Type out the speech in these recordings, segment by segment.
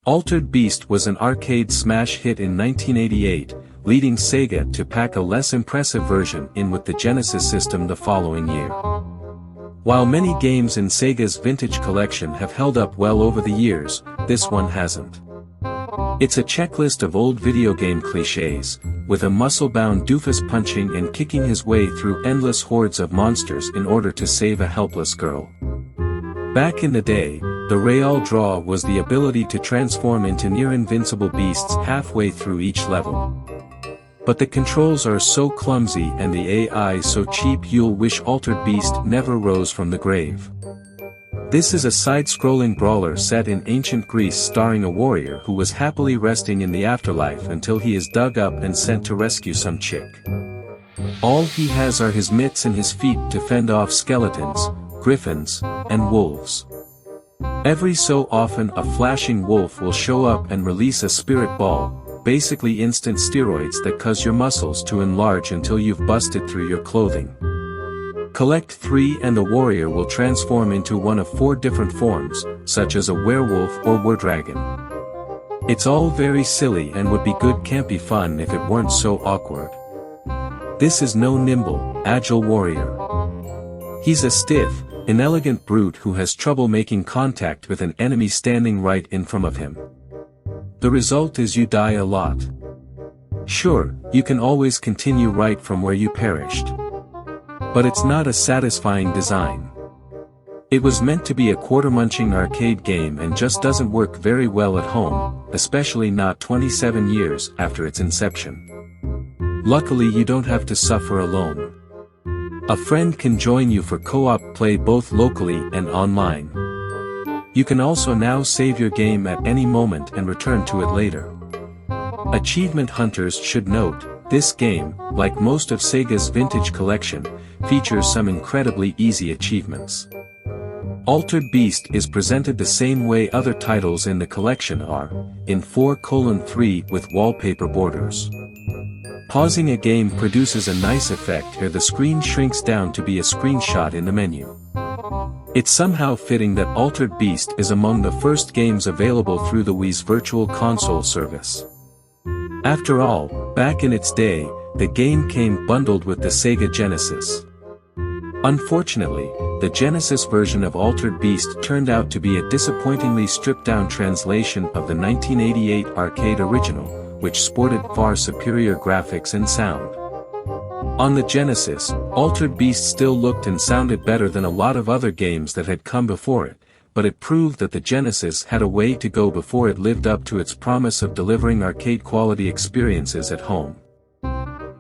Altered Beast was an arcade smash hit in 1988, leading Sega to pack a less impressive version in with the Genesis system the following year. While many games in Sega's vintage collection have held up well over the years, this one hasn't. It's a checklist of old video game clichés, with a muscle-bound doofus punching and kicking his way through endless hordes of monsters in order to save a helpless girl. Back in the day, the real draw was the ability to transform into near-invincible beasts halfway through each level. But the controls are so clumsy and the AI so cheap you'll wish Altered Beast never rose from the grave. This is a side-scrolling brawler set in ancient Greece starring a warrior who was happily resting in the afterlife until he is dug up and sent to rescue some chick. All he has are his mitts and his feet to fend off skeletons, griffins, and wolves. Every so often a flashing wolf will show up and release a spirit ball, basically instant steroids that cause your muscles to enlarge until you've busted through your clothing. Collect 3 and the warrior will transform into one of 4 different forms, such as a werewolf or werdragon. It's all very silly and would be good campy fun if it weren't so awkward. This is no nimble, agile warrior. He's a stiff, inelegant brute who has trouble making contact with an enemy standing right in front of him. The result is you die a lot. Sure, you can always continue right from where you perished. But it's not a satisfying design. It was meant to be a quarter-munching arcade game and just doesn't work very well at home, especially not 27 years after its inception. Luckily you don't have to suffer alone. A friend can join you for co-op play both locally and online. You can also now save your game at any moment and return to it later. Achievement hunters should note, this game, like most of Sega's vintage collection, features some incredibly easy achievements. Altered Beast is presented the same way other titles in the collection are, in 4:3 with wallpaper borders. Pausing a game produces a nice effect where the screen shrinks down to be a screenshot in the menu. It's somehow fitting that Altered Beast is among the first games available through the Wii's Virtual Console service. After all, back in its day, the game came bundled with the Sega Genesis. Unfortunately, the Genesis version of Altered Beast turned out to be a disappointingly stripped-down translation of the 1988 arcade original, which sported far superior graphics and sound. On the Genesis, Altered Beast still looked and sounded better than a lot of other games that had come before it, but it proved that the Genesis had a way to go before it lived up to its promise of delivering arcade-quality experiences at home.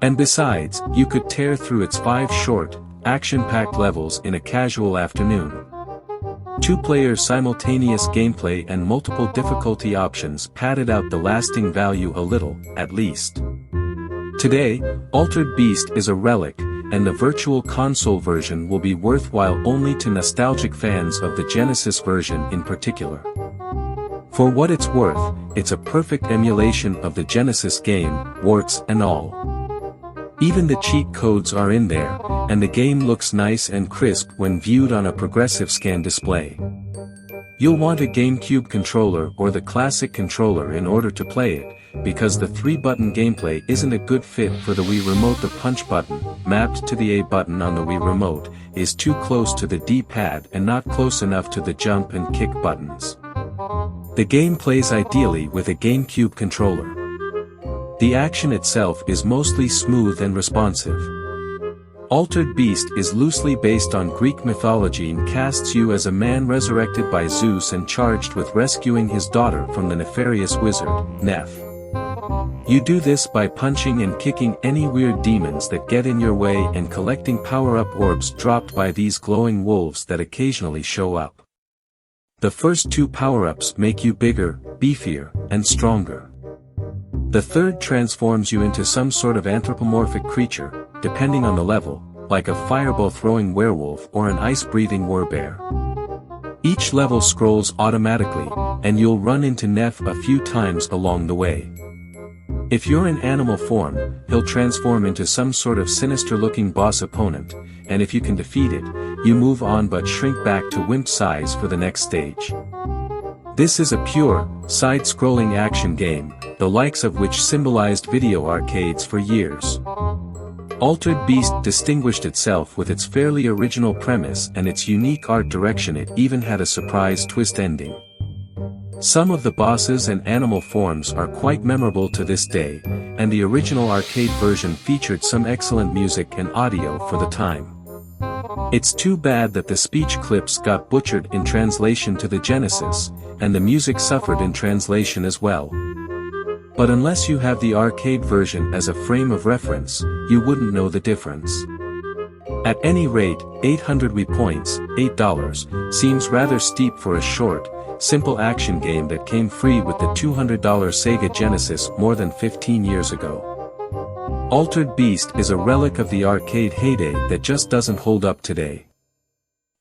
And besides, you could tear through its 5 short, action-packed levels in a casual afternoon. 2-player simultaneous gameplay and multiple difficulty options padded out the lasting value a little, at least. Today, Altered Beast is a relic, and the Virtual Console version will be worthwhile only to nostalgic fans of the Genesis version in particular. For what it's worth, it's a perfect emulation of the Genesis game, warts and all. Even the cheat codes are in there, and the game looks nice and crisp when viewed on a progressive scan display. You'll want a GameCube controller or the classic controller in order to play it, because the 3-button gameplay isn't a good fit for the Wii Remote. The punch button, mapped to the A button on the Wii Remote, is too close to the D-pad and not close enough to the jump and kick buttons. The game plays ideally with a GameCube controller. The action itself is mostly smooth and responsive. Altered Beast is loosely based on Greek mythology and casts you as a man resurrected by Zeus and charged with rescuing his daughter from the nefarious wizard, Neff. You do this by punching and kicking any weird demons that get in your way and collecting power-up orbs dropped by these glowing wolves that occasionally show up. The first 2 power-ups make you bigger, beefier, and stronger. The third transforms you into some sort of anthropomorphic creature, depending on the level, like a fireball-throwing werewolf or an ice-breathing werbear. Each level scrolls automatically, and you'll run into Neff a few times along the way. If you're in animal form, he'll transform into some sort of sinister-looking boss opponent, and if you can defeat it, you move on but shrink back to wimp size for the next stage. This is a pure, side-scrolling action game, the likes of which symbolized video arcades for years. Altered Beast distinguished itself with its fairly original premise and its unique art direction. It even had a surprise twist ending. Some of the bosses and animal forms are quite memorable to this day, and the original arcade version featured some excellent music and audio for the time. It's too bad that the speech clips got butchered in translation to the Genesis, and the music suffered in translation as well. But unless you have the arcade version as a frame of reference, you wouldn't know the difference. At any rate, 800 Wii points, $8, seems rather steep for a short, simple action game that came free with the $200 Sega Genesis more than 15 years ago. Altered Beast is a relic of the arcade heyday that just doesn't hold up today.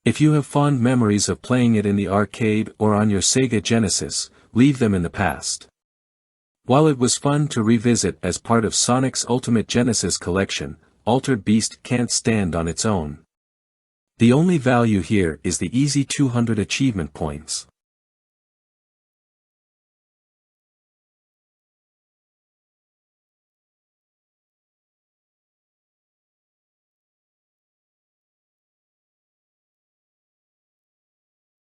If you have fond memories of playing it in the arcade or on your Sega Genesis, leave them in the past. While it was fun to revisit as part of Sonic's Ultimate Genesis collection, Altered Beast can't stand on its own. The only value here is the easy 200 achievement points.